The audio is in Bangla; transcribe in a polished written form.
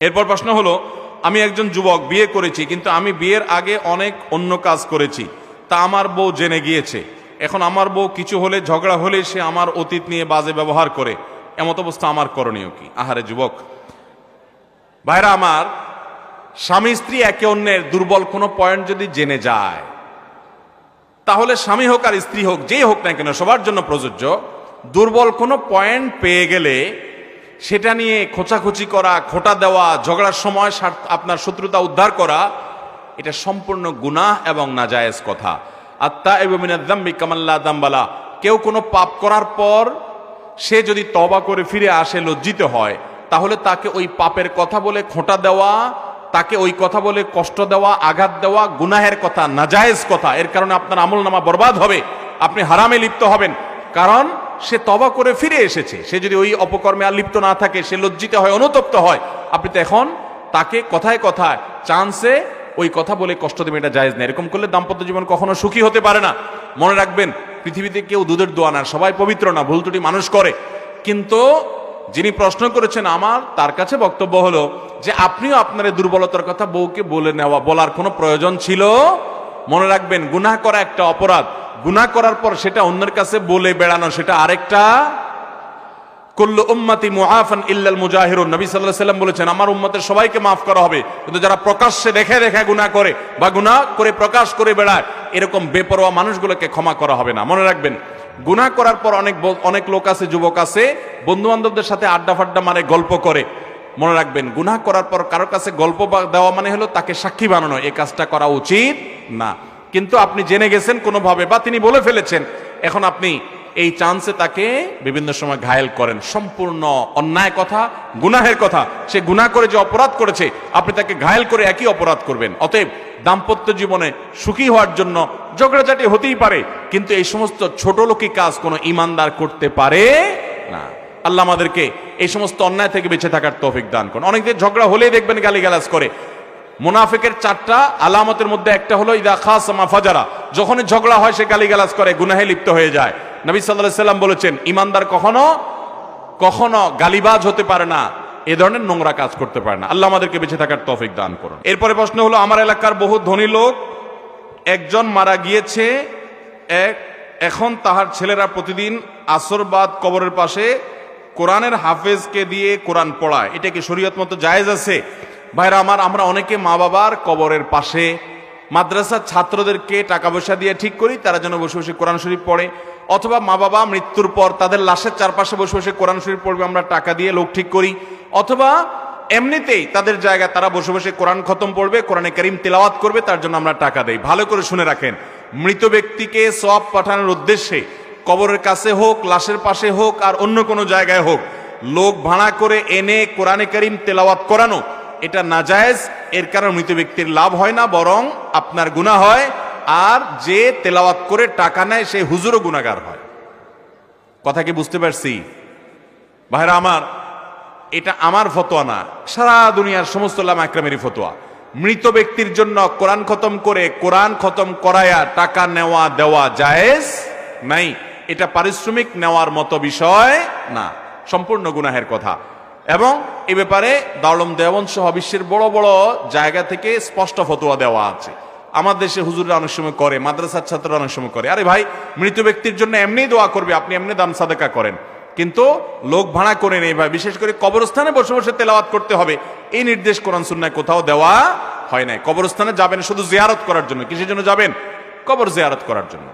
এরপর প্রশ্ন হলো, আমি একজন যুবক, বিয়ে করেছি, কিন্তু আমি বিয়ের আগে অনেক অন্য কাজ করেছি, তা আমার বউ জেনে গিয়েছে। এখন আমার বউ কিছু হলে, ঝগড়া হলে সে আমার অতীত নিয়ে বাজে ব্যবহার করে। এমত অবস্থা আমার করণীয় কি? আহারে যুবক ভাইরা আমার, স্বামী স্ত্রী একে অন্যের দুর্বল কোনো পয়েন্ট যদি জেনে যায়, তাহলে স্বামী হোক আর স্ত্রী হোক, যেই হোক না কেন, সবার জন্য প্রযোজ্য। দুর্বল কোনো পয়েন্ট পেয়ে গেলে সেটা নিয়ে খোঁচাখুচি করা, খোঁটা দেওয়া, ঝগড়ার সময় আপনার শত্রুতা উদ্ধার করা, এটা সম্পূর্ণ গুনাহ এবং নাজায়েজ কথা। আত্তাইবু মিনায যামবি কামাল্লা যামবালা। কেউ কোনো পাপ করার পর সে যদি তওবা করে ফিরে আসে, লজ্জিত হয়, তাহলে তাকে ওই পাপের কথা বলে খোঁটা দেওয়া, তাকে ওই কথা বলে কষ্ট দেওয়া, আঘাত দেওয়া গুনাহের কথা, নাজায়েজ কথা। এর কারণে আপনার আমলনামা বরবাদ হবে, আপনি হারামে লিপ্ত হবেন। কারণ সে তওবা করে ফিরে এসেছে। সে যদি ওই অপকর্মে আর লিপ্ত না থাকে, সে লজ্জিত হয়, অনুতপ্ত হয়, আপনি তো এখন তাকে কথায় কথায় চান্সে ওই কথা বলে কষ্ট দেবেন, এটা জায়েজ নেই। এরকম করলে দাম্পত্য জীবন কখনো সুখী হতে পারে না। মনে রাখবেন, পৃথিবীতে কেউ দুধের দোয়া না, সবাই পবিত্র না, ভুল ত্রুটি মানুষ করে। কিন্তু যিনি প্রশ্ন করেছেন, আমার তার কাছে বক্তব্য হলো যে আপনিও আপনার দুর্বলতার কথা বউকে বলার কোনো প্রয়োজন ছিল? মনে রাখবেন, গুনাহ করা একটা অপরাধ, গুনাহ করার পর সেটা অন্যের কাছে বলে বেড়ানো সেটা আরেকটা। কুল্লু উম্মতি মুআফান ইল্লাল মুজাহিরুন। নবী সাল্লাল্লাহু আলাইহি ওয়াসাল্লাম বলেছেন, আমার উম্মতের সবাইকে মাফ করা হবে, কিন্তু যারা প্রকাশ্যে দেখে দেখে গুনাহ করে বা গুনাহ করে প্রকাশ করে বেড়ায়, এরকম বেপরোয়া মানুষগুলোকে ক্ষমা করা হবে না। মনে রাখবেন, গুনাহ করার পর অনেক লোক আছে, যুবক আছে, বন্ধু বান্ধবদের সাথে আড্ডা ফাড্ডা মারে, গল্প করে। মনে রাখবেন, গুনাহ করার পর কারোর কাছে গল্প দেওয়া মানে হলো তাকে সাক্ষী বানানো। এই কাজটা করা উচিত না। কিন্তু আপনি জেনে গেছেন কোনোভাবে, বা তিনি বলে ফেলেছেন, এখন আপনি এই চান্সে তাকে বিভিন্ন সময় ঘায়েল করেন। সম্পূর্ণ অন্যায় কথা, গুনাহের কথা। সে গুনাহ করে যে অপরাধ করেছে, আপনি তাকে ঘায়েল করে একই অপরাধ করবেন। অতএব দাম্পত্য জীবনে সুখী হওয়ার জন্য ঝগড়াঝাটি হতেই পারে, কিন্তু এই সমস্ত ছোট লোকি কাজ কোনো ইমানদার করতে পারে না। আল্লাহ আমাদেরকে এই সমস্ত অন্যায় থেকে বেঁচে থাকার তৌফিক দান করুন। অনেকদিন ঝগড়া হলেই দেখবেন গালিগালাজ করে। মুনাফিকের 4টা আলামতের মধ্যে একটা হলো ইদা খাসামা ফাজারা। যখনই ঝগড়া হয় সে গালিগালাজ করে, গুনাহে লিপ্ত হয়ে যায়। নবী সাল্লাল্লাহু আলাইহি ওয়াসাল্লাম বলেছেন, ইমানদার কখনো কখনো গালিবাজ হতে পারে না, এ ধরনের নোংরা কাজ করতে পারে না। আল্লাহ আমাদেরকে বেঁচে থাকার তৌফিক দান করুন। এরপরে প্রশ্ন হলো, আমার এলাকার বহু ধনী লোক একজন মারা গিয়েছে, এখন তাহার ছেলেরা প্রতিদিন আসর বাদ কবরের পাশে কোরআনের হাফেজকে দিয়ে কোরআন পড়ায়, এটা কি শরীয়ত মতো জায়েজ আছে? ভাইরা আমার, আমরা অনেকে মা বাবার কবরের পাশে মাদ্রাসার ছাত্রদেরকে টাকা পয়সা দিয়ে ঠিক করি তারা যেন বসে বসে কোরআন শরীফ পড়ে, অথবা মা বাবা মৃত্যুর পর তাদের লাশের চারপাশে বসে বসে কোরআন শরীফ পড়বে, আমরা টাকা দিয়ে লোক ঠিক করি। অথবা এমনিতেই তাদের জায়গায় তারা বসে বসে কোরআন খতম পড়বে, কোরআনে কারীম তেলাওয়াত করবে, তার জন্য আমরা টাকা দেই। ভালো করে শুনে রাখেন, মৃত ব্যক্তিকে সওয়াব পাঠানোর উদ্দেশ্যে কবরের কাছে হোক, লাশের পাশে হোক, আর অন্য কোনো জায়গায় হোক, লোক ভাড়া করে এনে কোরআনে কারীম তেলাওয়াত করানো, এটা নাজায়েজ। এর কারণে মৃত ব্যক্তির লাভ হয় না, বরং আপনার গুনাহ হয়। আর যে তেলাওয়াত করে টাকা নেয় সে হুজুরও গুনাহগার হয়। কথা কি বুঝতে পারছি ভাইরা আমার? এটা আমার ফতোয়া না, সারা দুনিয়ার সমস্ত উলামা ইকরামেরই ফতোয়া। মৃত ব্যক্তির জন্য কোরআন খতম করে, কোরআন খতম করায়া টাকা নেওয়া দেওয়া জায়েজ নাই। এটা পারিশ্রমিক নেওয়ার মতো বিষয় না, সম্পূর্ণ গুনাহের কথা। এবং এ ব্যাপারে দারুল দেওবন্দ সহ বিশ্বের বড় বড় জায়গা থেকে স্পষ্ট ফতোয়া দেওয়া আছে। আমার দেশে হুজুররা অনেক সময় করে, মাদ্রাসার ছাত্ররা অনেক সময় করে। আরে ভাই, মৃত ব্যক্তির জন্য এমনি দোয়া করবে, আপনি এমনি দান সাদাকা করেন, কিন্তু লোক ভাড়া করে নেই ভাই, বিশেষ করে কবরস্থানে বসে বসে তেলাওয়াত করতে হবে, এই নির্দেশ কোরআন সুন্নাহয় কোথাও দেওয়া হয় নাই। কবরস্থানে যাবেন শুধু জিয়ারত করার জন্য। কিসের জন্য যাবেন? কবর জিয়ারত করার জন্য।